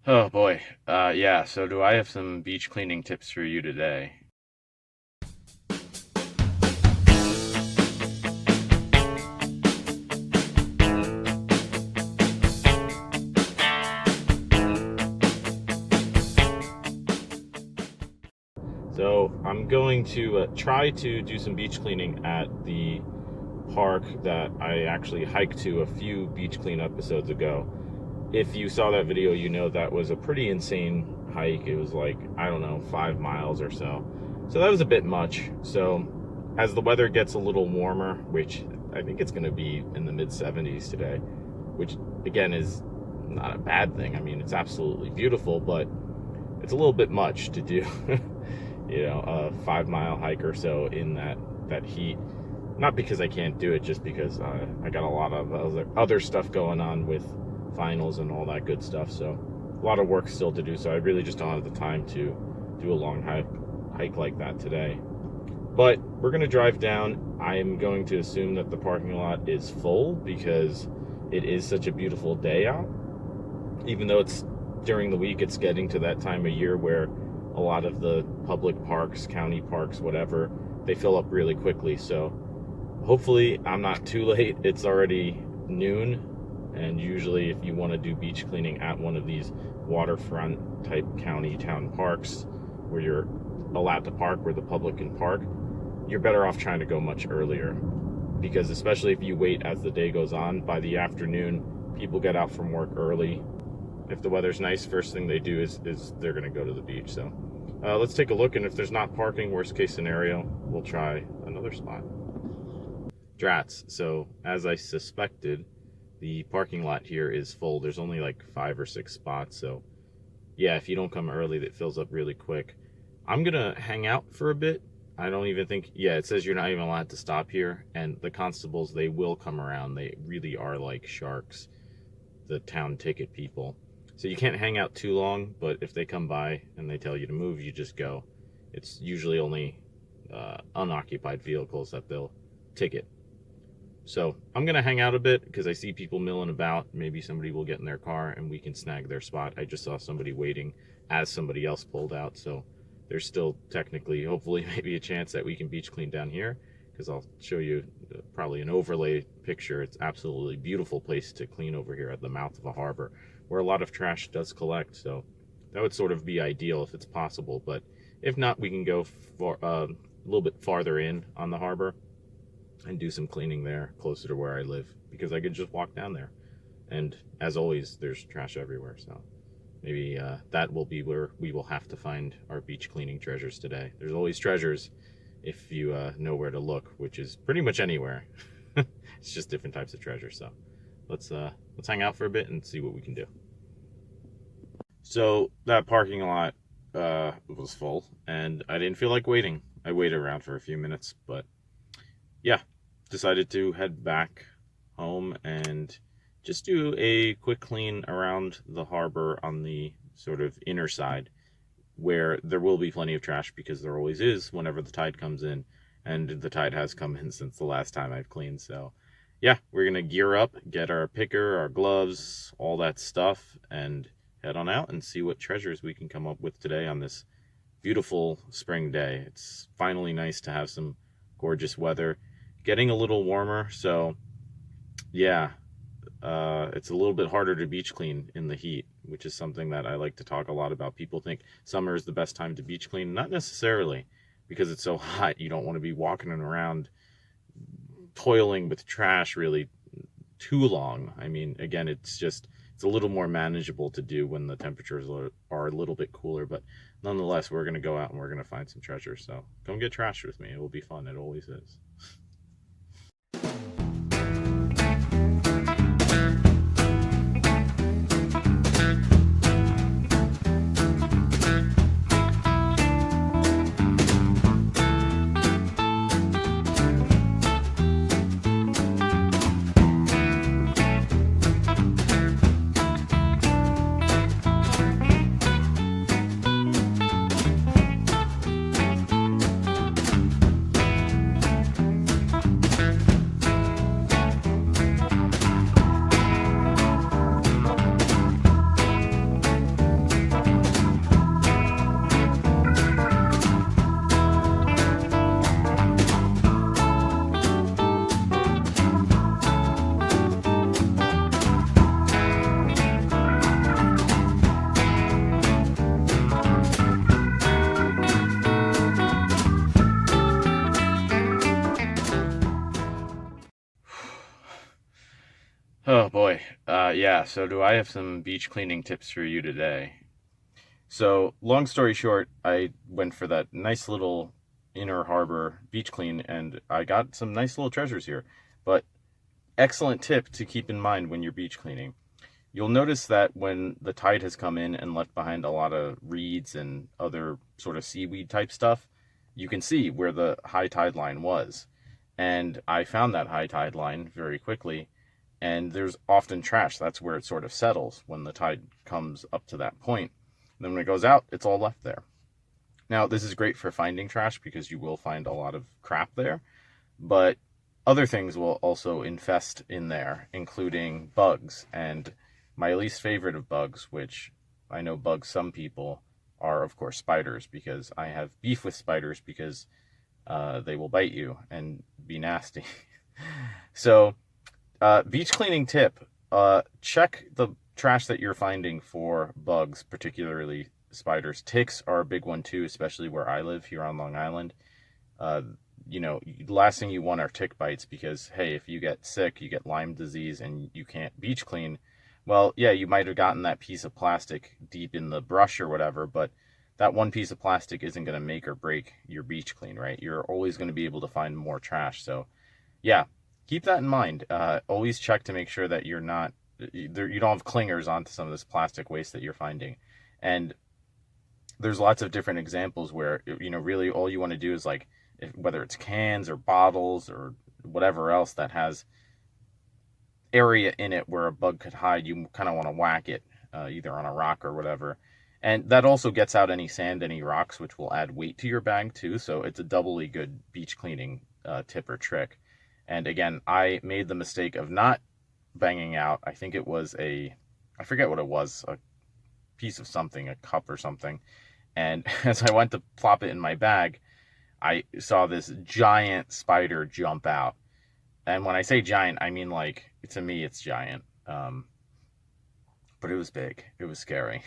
Oh boy. Yeah, so do I have some beach cleaning tips for you today? So I'm going to try to do some beach cleaning at the park that I actually hiked to a few beach clean episodes ago. If you saw that video, you know that was a pretty insane hike. It was like, I don't know, 5 miles or so. So that was a bit much. So as the weather gets a little warmer, which I think it's going to be in the mid 70s today, which again is not a bad thing. I mean, it's absolutely beautiful, but it's a little bit much to do, a 5 mile hike or so in that heat. Not because I can't do it, just because I got a lot of other stuff going on with finals and all that good stuff. So a lot of work still to do. So I really just don't have the time to do a long hike like that today. But we're going to drive down. I'm going to assume that the parking lot is full because it is such a beautiful day out. Even though it's during the week, it's getting to that time of year where a lot of the public parks, county parks, whatever, they fill up really quickly. So hopefully I'm not too late. It's already noon. And usually if you want to do beach cleaning at one of these waterfront type county town parks where you're allowed to park, where the public can park, you're better off trying to go much earlier. Because especially if you wait as the day goes on, by the afternoon, people get out from work early. If the weather's nice, first thing they do is they're going to go to the beach. So let's take a look, and if there's not parking, worst case scenario, we'll try another spot. Drats. So as I suspected, the parking lot here is full. There's only like 5 or 6 spots. So yeah, if you don't come early, that fills up really quick. I'm going to hang out for a bit. I don't even think, yeah, it says you're not even allowed to stop here. And the constables, they will come around. They really are like sharks, the town ticket people. So you can't hang out too long, but if they come by and they tell you to move, you just go. It's usually only unoccupied vehicles that they'll ticket. So I'm going to hang out a bit because I see people milling about. Maybe somebody will get in their car and we can snag their spot. I just saw somebody waiting as somebody else pulled out. So there's still technically, hopefully, maybe a chance that we can beach clean down here, because I'll show you probably an overlay picture. It's absolutely beautiful place to clean over here at the mouth of a harbor where a lot of trash does collect. So that would sort of be ideal if it's possible. But if not, we can go for a little bit farther in on the harbor and do some cleaning there closer to where I live, because I could just walk down there. And as always, there's trash everywhere. So maybe that will be where we will have to find our beach cleaning treasures today. There's always treasures if you know where to look, which is pretty much anywhere. It's just different types of treasures. So let's hang out for a bit and see what we can do. So that parking lot was full, and I didn't feel like waiting. I waited around for a few minutes, but yeah, decided to head back home and just do a quick clean around the harbor on the sort of inner side, where there will be plenty of trash, because there always is whenever the tide comes in, and the tide has come in since the last time I've cleaned. So yeah, we're gonna gear up, get our picker, our gloves, all that stuff, and head on out and see what treasures we can come up with today on this beautiful spring day. It's finally nice to have some gorgeous weather, getting a little warmer. So yeah, it's a little bit harder to beach clean in the heat, which is something that I like to talk a lot about. People think summer is the best time to beach clean. Not necessarily, because it's so hot. You don't want to be walking around toiling with trash really too long. I mean, again, it's a little more manageable to do when the temperatures are a little bit cooler. But nonetheless, we're going to go out and we're going to find some treasures. So come get trashed with me. It will be fun. It always is. Yeah, so do I have some beach cleaning tips for you today. So, long story short, I went for that nice little inner harbor beach clean and I got some nice little treasures here. But excellent tip to keep in mind when you're beach cleaning. You'll notice that when the tide has come in and left behind a lot of reeds and other sort of seaweed type stuff, you can see where the high tide line was. And I found that high tide line very quickly. And there's often trash. That's where it sort of settles when the tide comes up to that point. And then when it goes out, it's all left there. Now, this is great for finding trash because you will find a lot of crap there. But other things will also infest in there, including bugs. And my least favorite of bugs, which I know bugs some people, are of course spiders, because I have beef with spiders because they will bite you and be nasty. So, beach cleaning tip, check the trash that you're finding for bugs, particularly spiders. Ticks are a big one too, especially where I live here on Long Island. Uh, the last thing you want are tick bites because, hey, if you get sick, you get Lyme disease and you can't beach clean, well, yeah, you might have gotten that piece of plastic deep in the brush or whatever, but that one piece of plastic isn't going to make or break your beach clean, right? You're always going to be able to find more trash. So, yeah, keep that in mind. Always check to make sure that you don't have clingers onto some of this plastic waste that you're finding. And there's lots of different examples where, really all you want to do is like, whether it's cans or bottles or whatever else that has area in it where a bug could hide, you kind of want to whack it either on a rock or whatever. And that also gets out any sand, any rocks, which will add weight to your bag too. So it's a doubly good beach cleaning tip or trick. And again, I made the mistake of not banging out. I think it was I forget what it was, a piece of something, a cup or something. And as I went to plop it in my bag, I saw this giant spider jump out. And when I say giant, I mean like, to me, it's giant. But it was big. It was scary.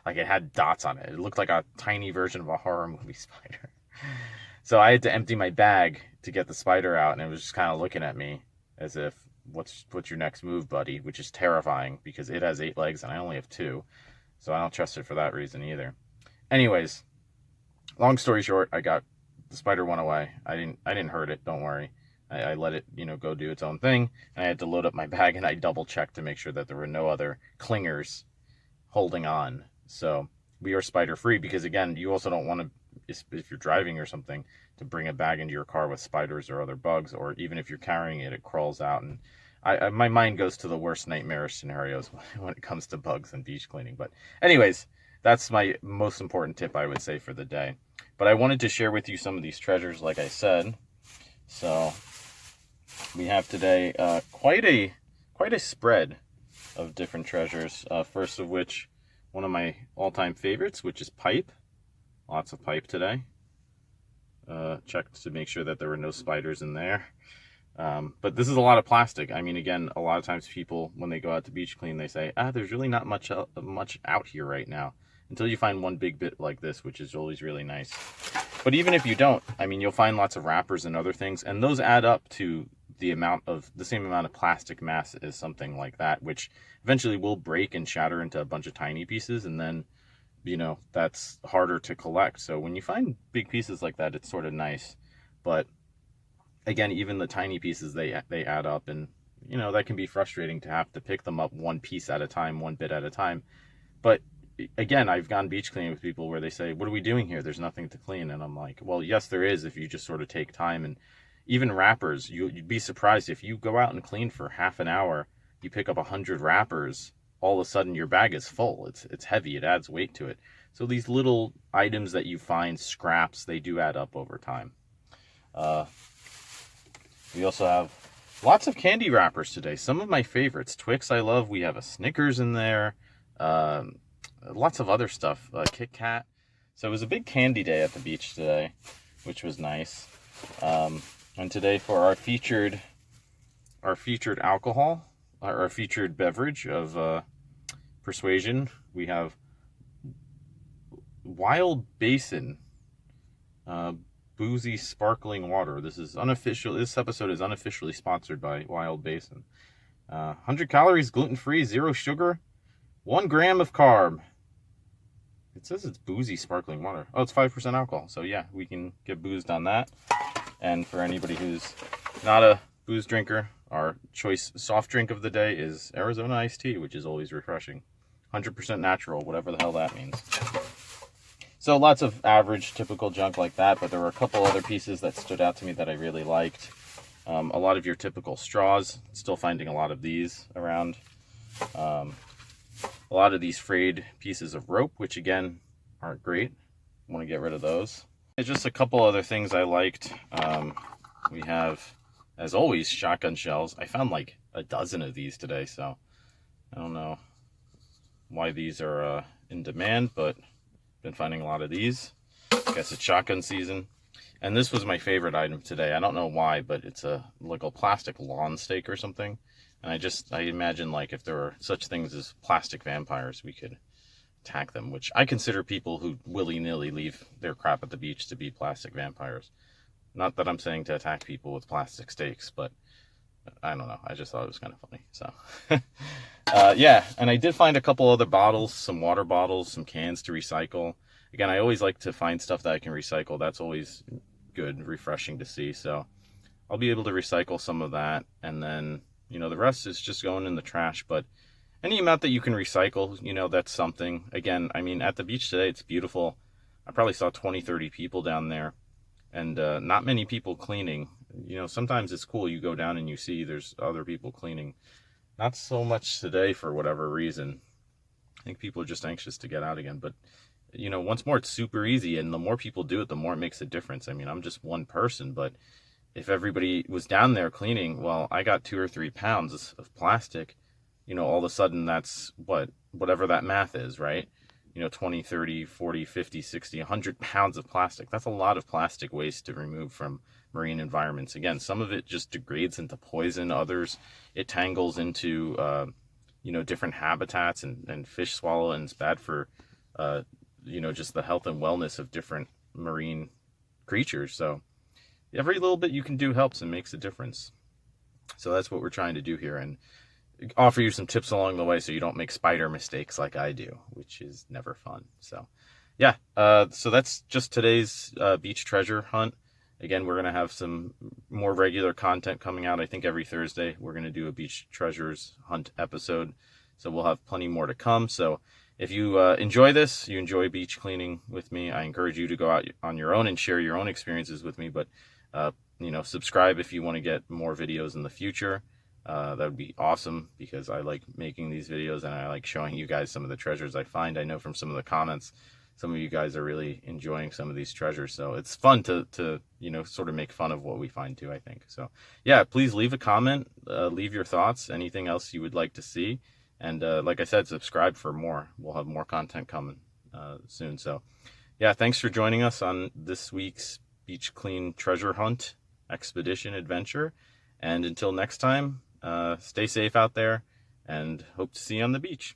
Like it had dots on it. It looked like a tiny version of a horror movie spider. So I had to empty my bag to get the spider out, and it was just kind of looking at me as if, what's your next move, buddy? Which is terrifying because it has 8 legs and I only have 2. So I don't trust it for that reason either. Anyways, long story short, the spider went away. I didn't hurt it, don't worry. I let it, go do its own thing. And I had to load up my bag and I double checked to make sure that there were no other clingers holding on. So we are spider free because, again, you also don't want to, if you're driving or something, to bring a bag into your car with spiders or other bugs, or even if you're carrying it, it crawls out. And my mind goes to the worst nightmarish scenarios when it comes to bugs and beach cleaning. But anyways, that's my most important tip, I would say, for the day. But I wanted to share with you some of these treasures, like I said. So we have today quite a spread of different treasures. First of which, one of my all-time favorites, which is pipe. Lots of pipe today. Checked to make sure that there were no spiders in there. But this is a lot of plastic. I mean, again, a lot of times people, when they go out to beach clean, they say, there's really not much out here right now. Until you find one big bit like this, which is always really nice. But even if you don't, I mean, you'll find lots of wrappers and other things, and those add up to the same amount of plastic mass as something like that, which eventually will break and shatter into a bunch of tiny pieces, and then, that's harder to collect. So when you find big pieces like that, it's sort of nice. But again, even the tiny pieces, they add up, and, that can be frustrating to have to pick them up one piece at a time, one bit at a time. But again, I've gone beach cleaning with people where they say, what are we doing here? There's nothing to clean. And I'm like, well, yes, there is, if you just sort of take time. And even wrappers, you'd be surprised if you go out and clean for half an hour, you pick up 100 wrappers, all of a sudden your bag is full. It's heavy. It adds weight to it. So these little items that you find, scraps, they do add up over time. We also have lots of candy wrappers today. Some of my favorites. Twix I love. We have a Snickers in there. Lots of other stuff. Kit Kat. So it was a big candy day at the beach today, which was nice. And today for our featured alcohol, our featured beverage of persuasion, we have Wild Basin boozy sparkling water. This episode is unofficially sponsored by Wild Basin. 100 calories, gluten-free, 0 sugar, 1 gram of carb. It says it's boozy sparkling water. Oh, it's 5% alcohol. So yeah, we can get boozed on that. And for anybody who's not a booze drinker, our choice soft drink of the day is Arizona iced tea, which is always refreshing. 100% natural, whatever the hell that means. So lots of average, typical junk like that, but there were a couple other pieces that stood out to me that I really liked. A lot of your typical straws, still finding a lot of these around. A lot of these frayed pieces of rope, which again, aren't great. Want to get rid of those. There's just a couple other things I liked. We have, as always, shotgun shells. I found like a dozen of these today, so I don't know why these are in demand, but been finding a lot of these. I guess it's shotgun season. And this was my favorite item today. I don't know why, but it's like a plastic lawn stake or something. And I imagine like if there were such things as plastic vampires, we could attack them, which I consider people who willy-nilly leave their crap at the beach to be plastic vampires. Not that I'm saying to attack people with plastic stakes, but I don't know. I just thought it was kind of funny. So, yeah. And I did find a couple other bottles, some water bottles, some cans to recycle. Again, I always like to find stuff that I can recycle. That's always good, refreshing to see. So I'll be able to recycle some of that. And then, you know, the rest is just going in the trash. But any amount that you can recycle, you know, that's something. Again, I mean, at the beach today, it's beautiful. I probably saw 20, 30 people down there. And not many people cleaning. You know, sometimes it's cool. You go down and you see there's other people cleaning. Not so much today for whatever reason. I think people are just anxious to get out again. But, you know, once more, it's super easy. And the more people do it, the more it makes a difference. I mean, I'm just one person. But if everybody was down there cleaning, well, I got 2 or 3 pounds of plastic. You know, all of a sudden that's whatever that math is, right? You know, 20, 30, 40, 50, 60, 100 pounds of plastic. That's a lot of plastic waste to remove from marine environments. Again, some of it just degrades into poison. Others, it tangles into, you know, different habitats and fish swallow, and it's bad for, you know, just the health and wellness of different marine creatures. So every little bit you can do helps and makes a difference. So that's what we're trying to do here. And offer you some tips along the way so you don't make spider mistakes like I do, which is never fun. So yeah, so that's just today's beach treasure hunt. Again, we're going to have some more regular content coming out. I think every Thursday we're going to do a beach treasures hunt episode. So we'll have plenty more to come. So if you enjoy this, you enjoy beach cleaning with me, I encourage you to go out on your own and share your own experiences with me. But, you know, subscribe if you want to get more videos in the future. That would be awesome, because I like making these videos and I like showing you guys some of the treasures I find. I know from some of the comments, some of you guys are really enjoying some of these treasures. So it's fun to you know, sort of make fun of what we find too, I think. So yeah, please leave a comment, leave your thoughts, anything else you would like to see. And like I said, subscribe for more. We'll have more content coming soon. So yeah, thanks for joining us on this week's Beach Clean Treasure Hunt Expedition Adventure. And until next time, stay safe out there and hope to see you on the beach.